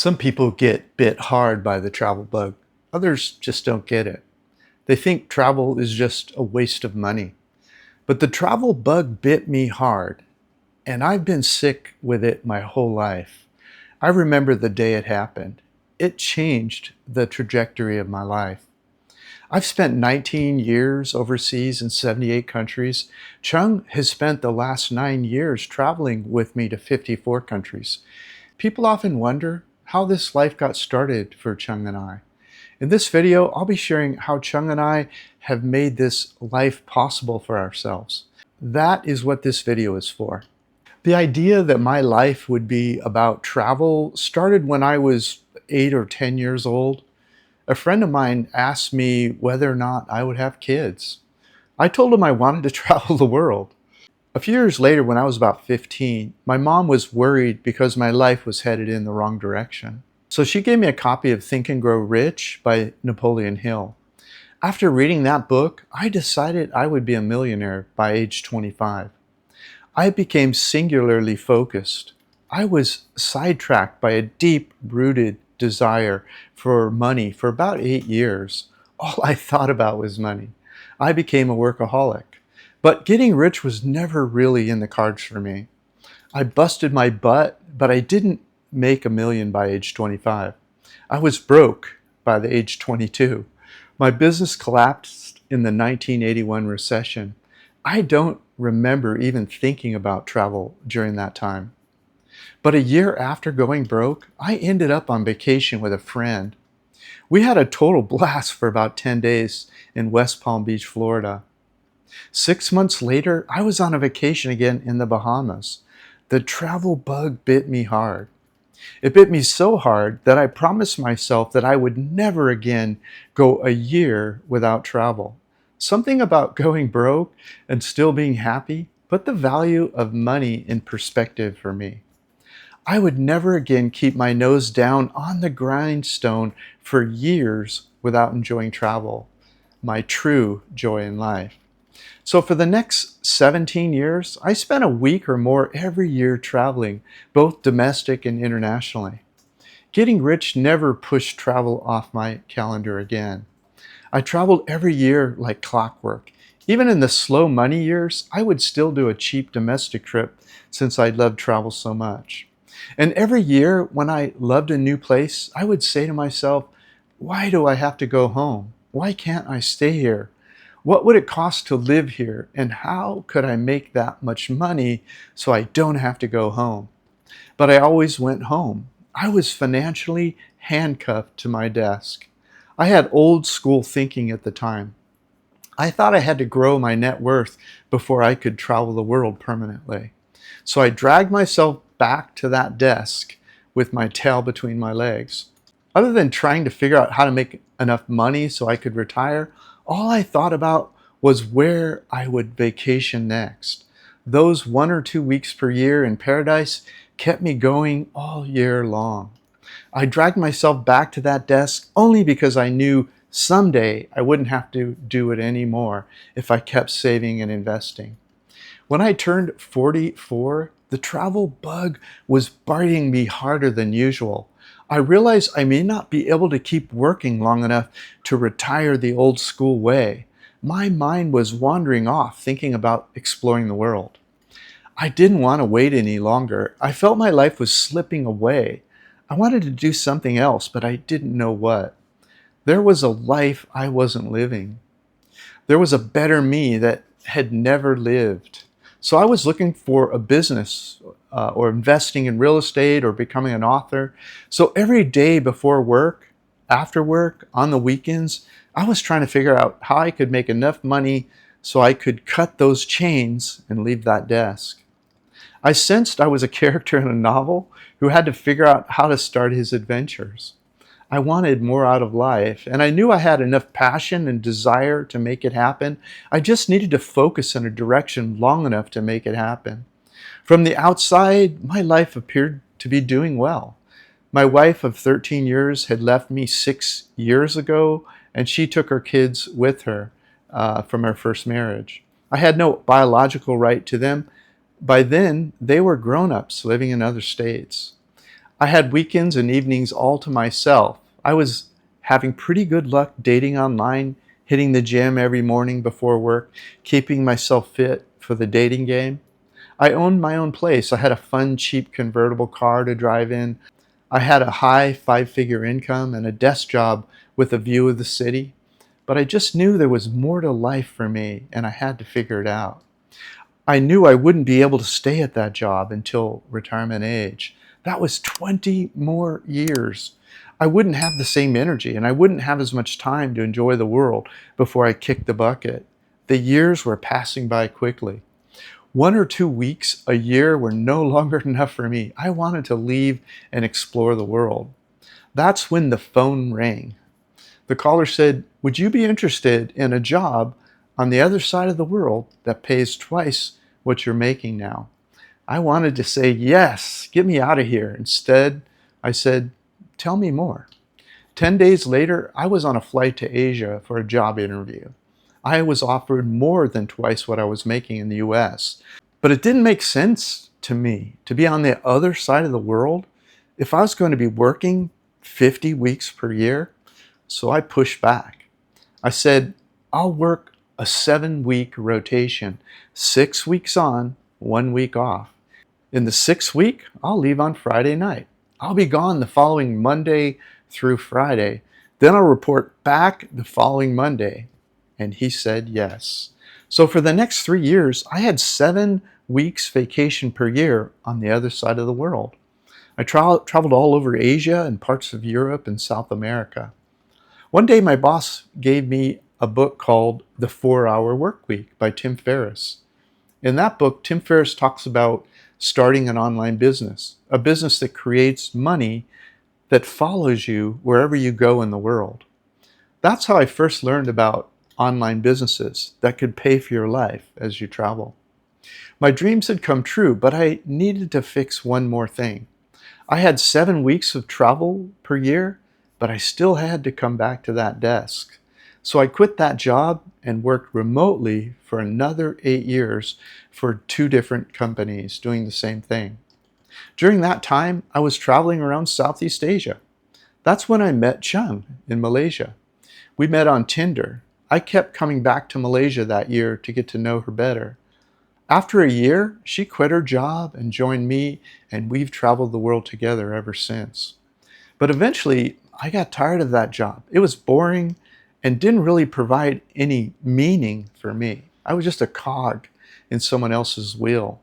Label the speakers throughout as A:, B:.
A: Some people get bit hard by the travel bug. Others just don't get it. They think travel is just a waste of money. But the travel bug bit me hard, and I've been sick with it my whole life. I remember the day it happened. It changed the trajectory of my life. I've spent 19 years overseas in 78 countries. Chung has spent the last 9 years traveling with me to 54 countries. People often wonder how this life got started for Chung and I. In this video, I'll be sharing how Chung and I have made this life possible for ourselves. That is what this video is for. The idea that my life would be about travel started when I was 8 or 10 years old. A friend of mine asked me whether or not I would have kids. I told him I wanted to travel the world. A few years later, when I was about 15, my mom was worried because my life was headed in the wrong direction. So she gave me a copy of Think and Grow Rich by Napoleon Hill. After reading that book, I decided I would be a millionaire by age 25. I became singularly focused. I was sidetracked by a deep-rooted desire for money for about 8 years. All I thought about was money. I became a workaholic. But getting rich was never really in the cards for me. I busted my butt, but I didn't make $1 million by age 25. I was broke by the age 22. My business collapsed in the 1981 recession. I don't remember even thinking about travel during that time. But a year after going broke, I ended up on vacation with a friend. We had a total blast for about 10 days in West Palm Beach, Florida. 6 months later, I was on a vacation again in the Bahamas. The travel bug bit me hard. It bit me so hard that I promised myself that I would never again go a year without travel. Something about going broke and still being happy put the value of money in perspective for me. I would never again keep my nose down on the grindstone for years without enjoying travel, my true joy in life. So for the next 17 years, I spent a week or more every year traveling, both domestic and internationally. Getting rich never pushed travel off my calendar again. I traveled every year like clockwork. Even in the slow money years, I would still do a cheap domestic trip since I loved travel so much. And every year when I loved a new place, I would say to myself, why do I have to go home? Why can't I stay here? What would it cost to live here? And how could I make that much money so I don't have to go home? But I always went home. I was financially handcuffed to my desk. I had old school thinking at the time. I thought I had to grow my net worth before I could travel the world permanently. So I dragged myself back to that desk with my tail between my legs. Other than trying to figure out how to make enough money so I could retire, all I thought about was where I would vacation next. Those 1 or 2 weeks per year in paradise kept me going all year long. I dragged myself back to that desk only because I knew someday I wouldn't have to do it anymore if I kept saving and investing. When I turned 44, the travel bug was biting me harder than usual. I realized I may not be able to keep working long enough to retire the old school way. My mind was wandering off thinking about exploring the world. I didn't want to wait any longer. I felt my life was slipping away. I wanted to do something else, but I didn't know what. There was a life I wasn't living. There was a better me that had never lived. So I was looking for a business or investing in real estate or becoming an author. So every day before work, after work, on the weekends, I was trying to figure out how I could make enough money so I could cut those chains and leave that desk. I sensed I was a character in a novel who had to figure out how to start his adventures. I wanted more out of life, and I knew I had enough passion and desire to make it happen. I just needed to focus in a direction long enough to make it happen. From the outside, my life appeared to be doing well. My wife of 13 years had left me 6 years ago, and she took her kids with her from her first marriage. I had no biological right to them. By then, they were grown-ups living in other states. I had weekends and evenings all to myself. I was having pretty good luck dating online, hitting the gym every morning before work, keeping myself fit for the dating game. I owned my own place. I had a fun, cheap convertible car to drive in. I had a high five-figure income and a desk job with a view of the city. But I just knew there was more to life for me, and I had to figure it out. I knew I wouldn't be able to stay at that job until retirement age. That was 20 more years. I wouldn't have the same energy, and I wouldn't have as much time to enjoy the world before I kicked the bucket. The years were passing by quickly. 1 or 2 weeks a year were no longer enough for me. I wanted to leave and explore the world. That's when the phone rang. The caller said, "Would you be interested in a job on the other side of the world that pays twice what you're making now?" I wanted to say, "Yes, get me out of here." Instead, I said, "Tell me more." 10 days later, I was on a flight to Asia for a job interview. I was offered more than twice what I was making in the US. But it didn't make sense to me to be on the other side of the world if I was going to be working 50 weeks per year. So I pushed back. I said, "I'll work a 7-week rotation, 6 weeks on, 1 week off. In the 6th week, I'll leave on Friday night. I'll be gone the following Monday through Friday. Then I'll report back the following Monday." And he said yes. So for the next 3 years, I had 7 weeks vacation per year on the other side of the world. I traveled all over Asia and parts of Europe and South America. One day, my boss gave me a book called The 4-Hour Workweek by Tim Ferriss. In that book, Tim Ferriss talks about starting an online business, a business that creates money that follows you wherever you go in the world. That's how I first learned about online businesses that could pay for your life as you travel. My dreams had come true, but I needed to fix one more thing. I had 7 weeks of travel per year, but I still had to come back to that desk. So I quit that job and worked remotely for another 8 years for 2 different companies doing the same thing. During that time, I was traveling around Southeast Asia. That's when I met Chung in Malaysia. We met on Tinder. I kept coming back to Malaysia that year to get to know her better. After a year, she quit her job and joined me, and we've traveled the world together ever since. But eventually, I got tired of that job. It was boring and didn't really provide any meaning for me. I was just a cog in someone else's wheel.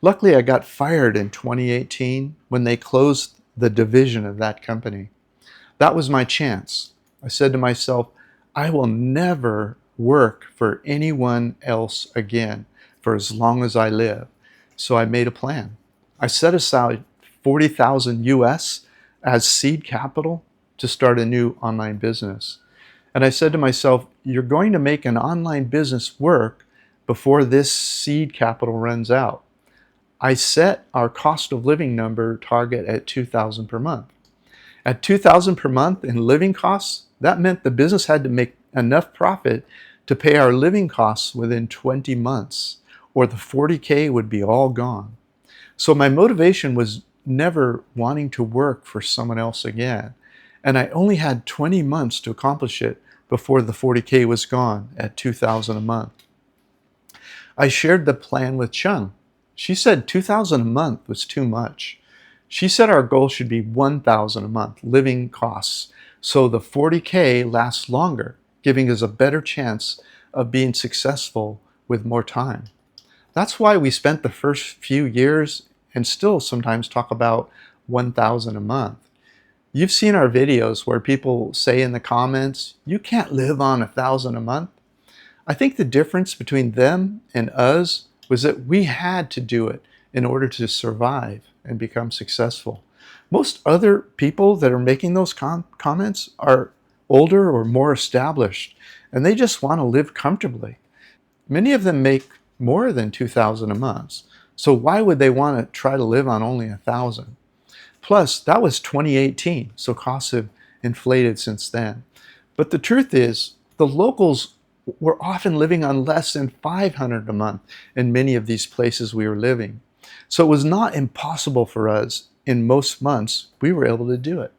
A: Luckily, I got fired in 2018 when they closed the division of that company. That was my chance. I said to myself, I will never work for anyone else again for as long as I live. So I made a plan. I set aside 40,000 US as seed capital to start a new online business. And I said to myself, you're going to make an online business work before this seed capital runs out. I set our cost of living number target at $2,000 per month. At $2,000 per month in living costs, that meant the business had to make enough profit to pay our living costs within 20 months, or the $40K would be all gone. So my motivation was never wanting to work for someone else again. And I only had 20 months to accomplish it before the $40K was gone at $2,000 a month. I shared the plan with Chung. She said $2,000 a month was too much. She said our goal should be $1,000 a month, living costs, so the $40K lasts longer, giving us a better chance of being successful with more time. That's why we spent the first few years and still sometimes talk about $1,000 a month. You've seen our videos where people say in the comments, you can't live on $1,000 a month. I think the difference between them and us was that we had to do it in order to survive and become successful. Most other people that are making those comments are older or more established, and they just want to live comfortably. Many of them make more than $2,000 a month, so why would they want to try to live on only $1,000? Plus, that was 2018, so costs have inflated since then. But the truth is, the locals were often living on less than $500 a month in many of these places we were living. So it was not impossible for us in most months, we were able to do it.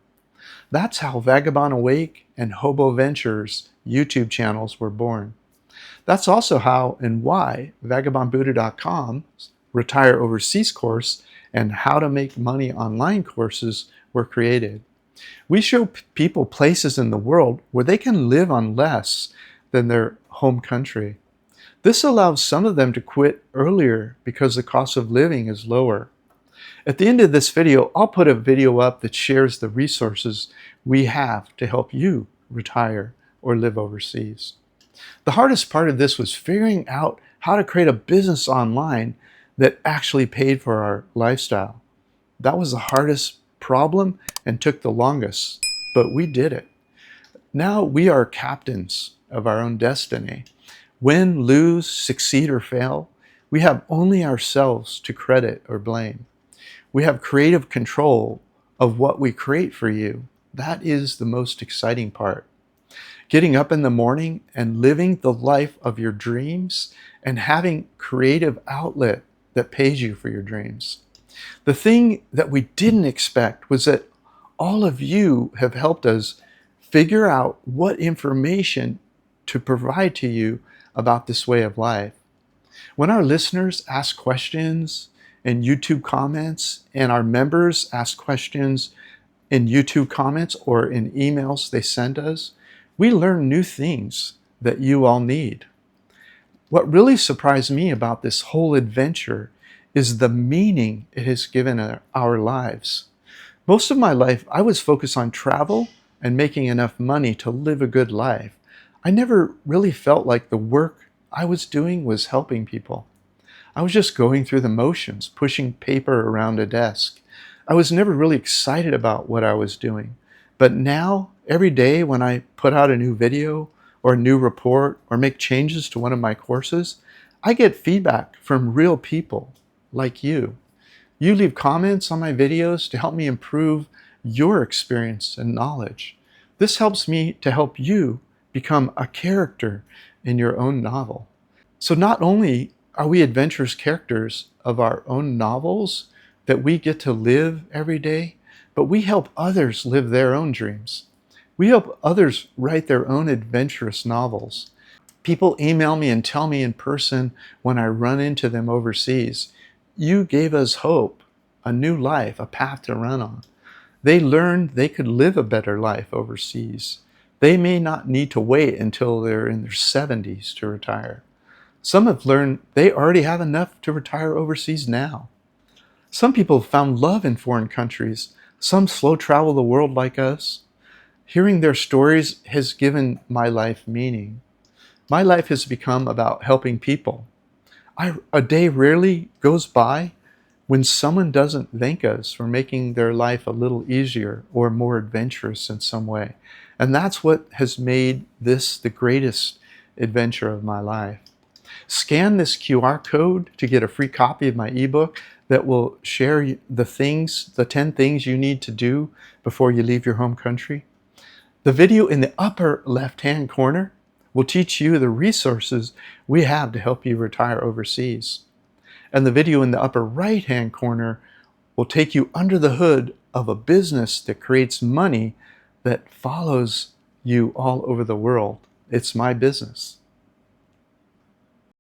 A: That's how Vagabond Awake and Hobo Ventures YouTube channels were born. That's also how and why VagabondBuddha.com's Retire Overseas course and How to Make Money Online courses were created. We show people places in the world where they can live on less than their home country. This allows some of them to quit earlier because the cost of living is lower. At the end of this video, I'll put a video up that shares the resources we have to help you retire or live overseas. The hardest part of this was figuring out how to create a business online that actually paid for our lifestyle. That was the hardest problem and took the longest, but we did it. Now we are captains of our own destiny. Win, lose, succeed, or fail, we have only ourselves to credit or blame. We have creative control of what we create for you. That is the most exciting part. Getting up in the morning and living the life of your dreams and having creative outlet that pays you for your dreams. The thing that we didn't expect was that all of you have helped us figure out what information to provide to you about this way of life. When our listeners ask questions in YouTube comments and our members ask questions in YouTube comments or in emails they send us, we learn new things that you all need. What really surprised me about this whole adventure is the meaning it has given our lives. Most of my life, I was focused on travel and making enough money to live a good life. I never really felt like the work I was doing was helping people. I was just going through the motions, pushing paper around a desk. I was never really excited about what I was doing. But now, every day when I put out a new video or a new report or make changes to one of my courses, I get feedback from real people like you. You leave comments on my videos to help me improve your experience and knowledge. This helps me to help you become a character in your own novel. So not only are we adventurous characters of our own novels that we get to live every day, but we help others live their own dreams. We help others write their own adventurous novels. People email me and tell me in person when I run into them overseas, you gave us hope, a new life, a path to run on. They learned they could live a better life overseas. They may not need to wait until they're in their 70s to retire. Some have learned they already have enough to retire overseas now. Some people have found love in foreign countries. Some slow travel the world like us. Hearing their stories has given my life meaning. My life has become about helping people. A day rarely goes by when someone doesn't thank us for making their life a little easier or more adventurous in some way. And that's what has made this the greatest adventure of my life. Scan this QR code to get a free copy of my ebook that will share the 10 things you need to do before you leave your home country. The video in the upper left-hand corner will teach you the resources we have to help you retire overseas. And the video in the upper right-hand corner will take you under the hood of a business that creates money that follows you all over the world. It's my business.